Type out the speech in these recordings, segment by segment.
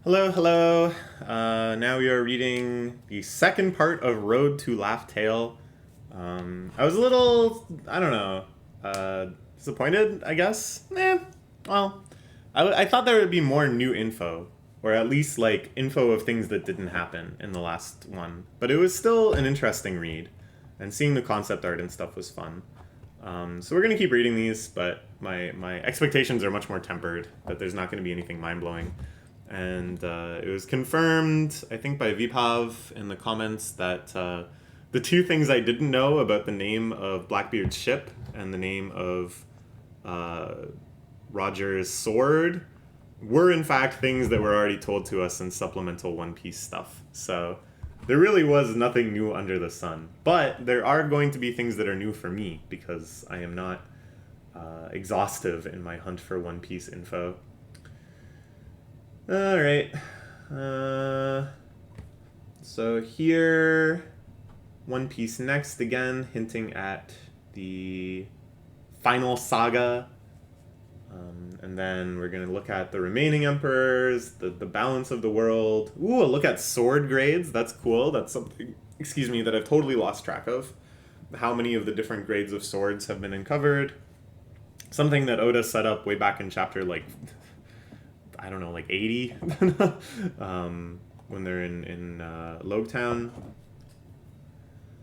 Hello, hello. Now we are reading the second part of Road to Laugh Tale. I was a little, I don't know, disappointed, I guess. Well, I thought there would be more new info, or at least like info of things that didn't happen in the last one. But it was still an interesting read, and seeing the concept art and stuff was fun. So we're gonna keep reading these, but my expectations are much more tempered. That there's not gonna be anything mind blowing. And it was confirmed, I think, by Vipav in the comments that the two things I didn't know about the name of Blackbeard's ship and the name of uh, Roger's sword were in fact things that were already told to us in supplemental One Piece stuff. So there really was nothing new under the sun. But there are going to be things that are new for me because I am not exhaustive in my hunt for One Piece info. All right. Uh, so here, One Piece next again, hinting at the final saga. And then we're going to look at the remaining emperors, the balance of the world. Ooh, a look at sword grades. That's cool. That's something, excuse me, that I've totally lost track of. How many of the different grades of swords have been uncovered. Something that Oda set up way back in chapter like I don't know, like 80 when they're in Logetown.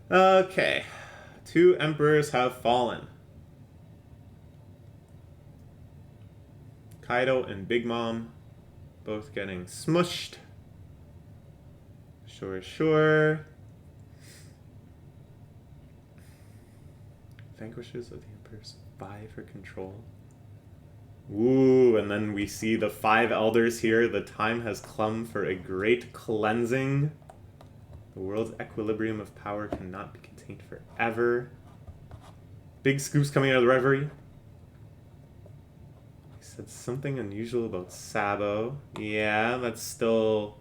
Okay. Two emperors have fallen. Kaido and Big Mom both getting smushed. Sure, sure. Vanquishers of the Emperors vie for control. Ooh, and then we see the five elders here. The time has come for a great cleansing. The world's equilibrium of power cannot be contained forever. Big scoops coming out of the reverie. He said something unusual about Sabo. Yeah, that's still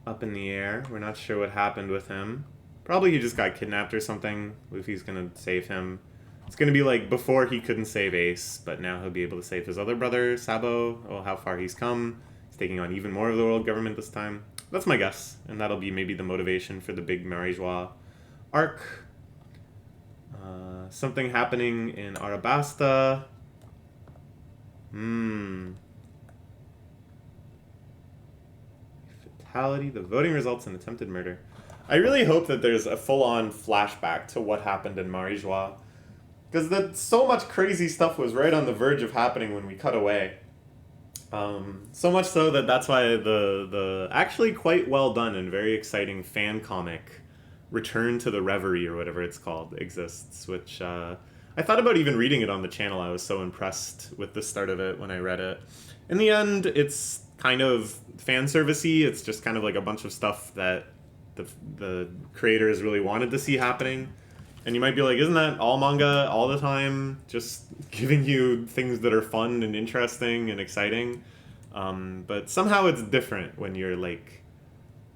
up in the air. We're not sure what happened with him. Probably he just got kidnapped or something. Luffy's gonna save him. It's gonna be like before he couldn't save Ace, but now he'll be able to save his other brother, Sabo. Oh, how far he's come. He's taking on even more of the world government this time. That's my guess, and that'll be maybe the motivation for the big Marijois arc. Something happening in Arabasta. Fatality, the voting results, and attempted murder. I really hope that there's a full-on flashback to what happened in Marijois. Because so much crazy stuff was right on the verge of happening when we cut away. So much so that that's why the actually quite well done and very exciting fan comic Return to the Reverie or whatever it's called exists, which I thought about even reading it on the channel. I was so impressed with the start of it when I read it. In the end, it's kind of fan servicey. It's just kind of like a bunch of stuff that the creators really wanted to see happening. And you might be like, isn't that all manga all the time? Just giving you things that are fun and interesting and exciting. But somehow it's different when you're like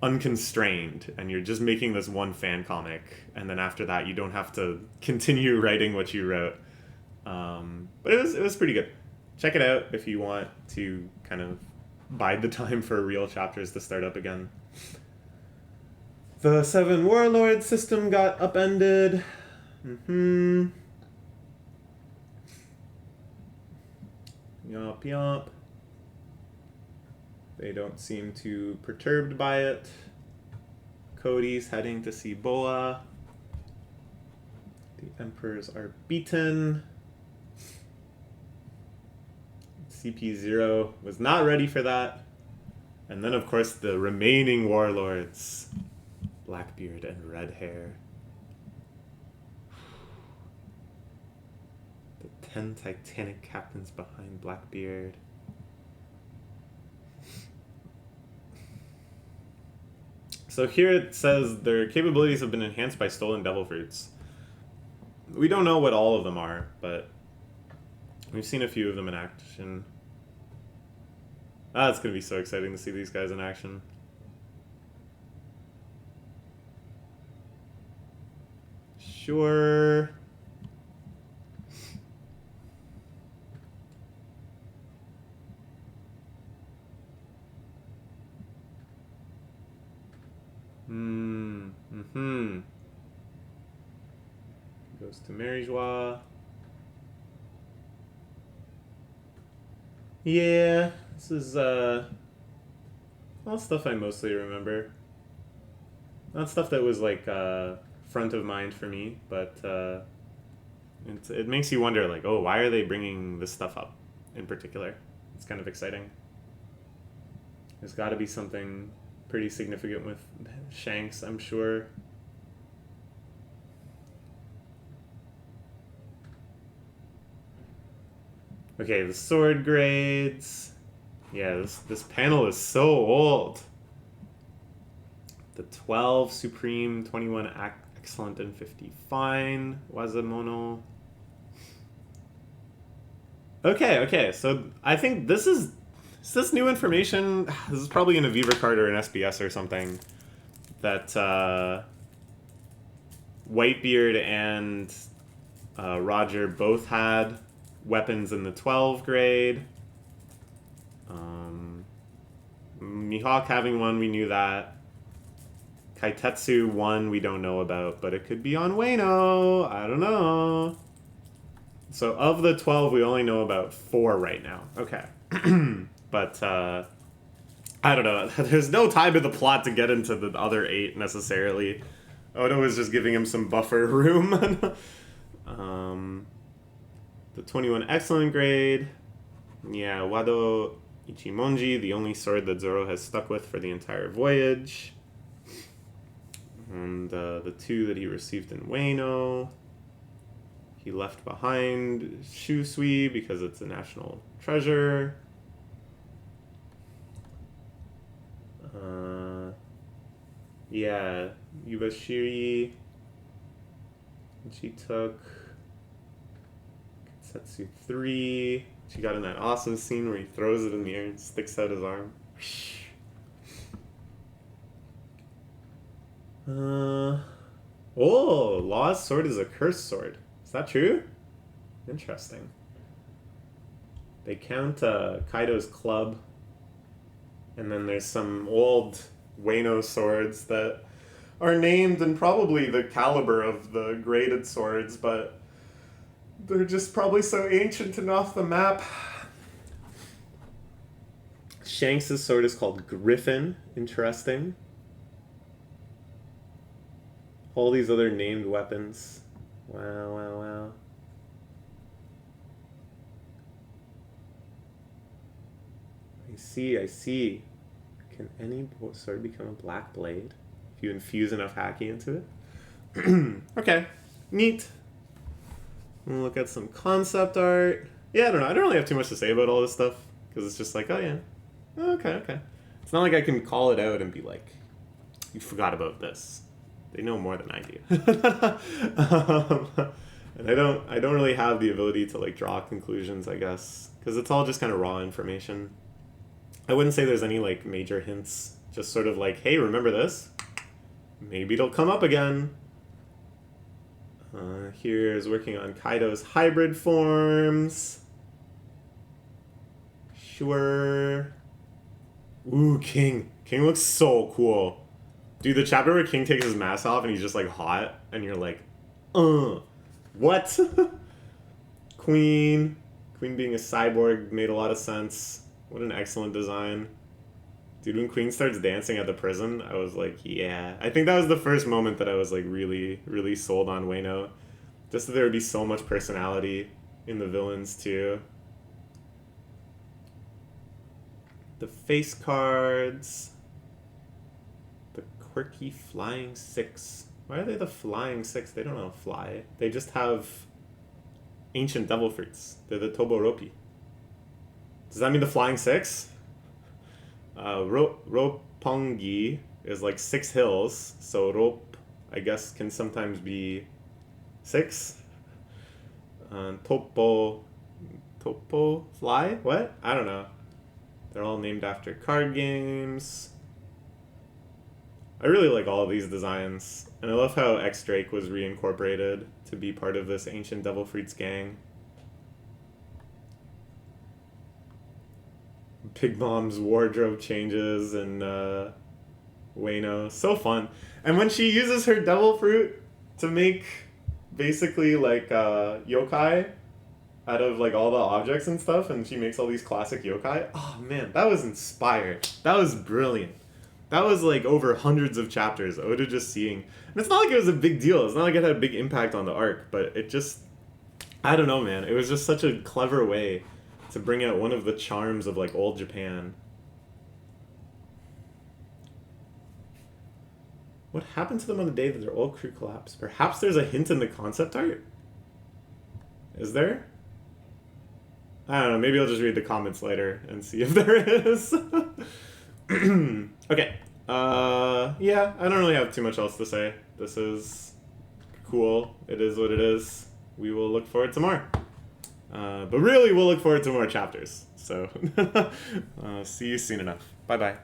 unconstrained and you're just making this one fan comic, and then after that you don't have to continue writing what you wrote. But it was pretty good. Check it out if you want to kind of bide the time for real chapters to start up again. The Seven Warlord system got upended. Yop yop. They don't seem too perturbed by it. Cody's heading to see Boa. The Emperors are beaten. CP0 was not ready for that. And then, of course, the remaining warlords. Blackbeard and Redhair. The 10 Titanic captains behind Blackbeard. So here it says their capabilities have been enhanced by stolen devil fruits. We don't know what all of them are, but we've seen a few of them in action. It's going to be so exciting to see these guys in action. Sure. to Marie-Joie. Yeah, this is all stuff I mostly remember. Not stuff that was like front of mind for me, but it makes you wonder, like, oh, why are they bringing this stuff up in particular? It's kind of exciting. There's got to be something pretty significant with Shanks, I'm sure. Okay, the sword grades. Yeah, this panel is so old. The 12 Supreme, 21 Excellent, and 50 Fine. Wazamono. Okay, so I think this is this new information. This is probably in a Viva card or an SBS or something. That Whitebeard and Roger both had weapons in the 12 grade. Mihawk having one, we knew that. Kaitetsu one, we don't know about, but it could be on Wano. I don't know. So of the 12, we only know about 4 right now. Okay. But I don't know. There's no time in the plot to get into the other 8 necessarily. Oda was just giving him some buffer room. The 21 Excellent grade. Yeah, Wado Ichimonji, the only sword that Zoro has stuck with for the entire voyage. And the 2 that he received in Wano. He left behind Shusui because it's a national treasure. Yeah, Yubashiri. She took Setsu 3. She got in that awesome scene where he throws it in the air and sticks out his arm. Oh, Law's sword is a cursed sword. Is that true? Interesting. They count Kaido's club. And then there's some old Wano swords that are named and probably the caliber of the graded swords, but they're just probably so ancient and off the map. Shanks' sword is called Griffin. Interesting. All these other named weapons. Wow. I see. Can any sword become a black blade if you infuse enough haki into it? Okay, neat. We'll look at some concept art. Yeah, I don't know. I don't really have too much to say about all this stuff because it's just like, oh yeah, okay. It's not like I can call it out and be like, you forgot about this. They know more than I do. And I don't really have the ability to like draw conclusions, I guess, because it's all just kind of raw information. I wouldn't say there's any like major hints, just sort of like, hey, remember this? Maybe it'll come up again. Here is working on Kaido's hybrid forms. Sure. Ooh, King. King looks so cool. Dude, the chapter where King takes his mask off and he's just like hot, and you're like, what? Queen. Queen being a cyborg made a lot of sense. What an excellent design. Dude, when Queen starts dancing at the prison, I was like, yeah. I think that was the first moment that I was like really, really sold on Wano. Just that there would be so much personality in the villains too. The face cards. The quirky flying 6. Why are they the flying 6? They don't know fly. They just have ancient devil fruits. They're the Toboroki. Does that mean the flying 6? Roppongi is like 6 hills, so rope, I guess, can sometimes be 6. Topo fly? What? I don't know. They're all named after card games. I really like all of these designs, and I love how X-Drake was reincorporated to be part of this ancient Devil Fruits gang. Pig Mom's wardrobe changes and Wano. So fun. And when she uses her devil fruit to make basically like yokai out of like all the objects and stuff, and she makes all these classic yokai. Oh man, that was inspired. That was brilliant. That was like over hundreds of chapters. Oda just seeing, and it's not like it was a big deal. It's not like it had a big impact on the arc, but it just, I don't know, man. It was just such a clever way to bring out one of the charms of like old Japan. What happened to them on the day that their old crew collapsed? Perhaps there's a hint in the concept art? Is there? I don't know, maybe I'll just read the comments later and see if there is. Okay. Yeah, I don't really have too much else to say. This is cool. It is what it is. We will look forward to more. But really, we'll look forward to more chapters. So, see you soon enough. Bye-bye.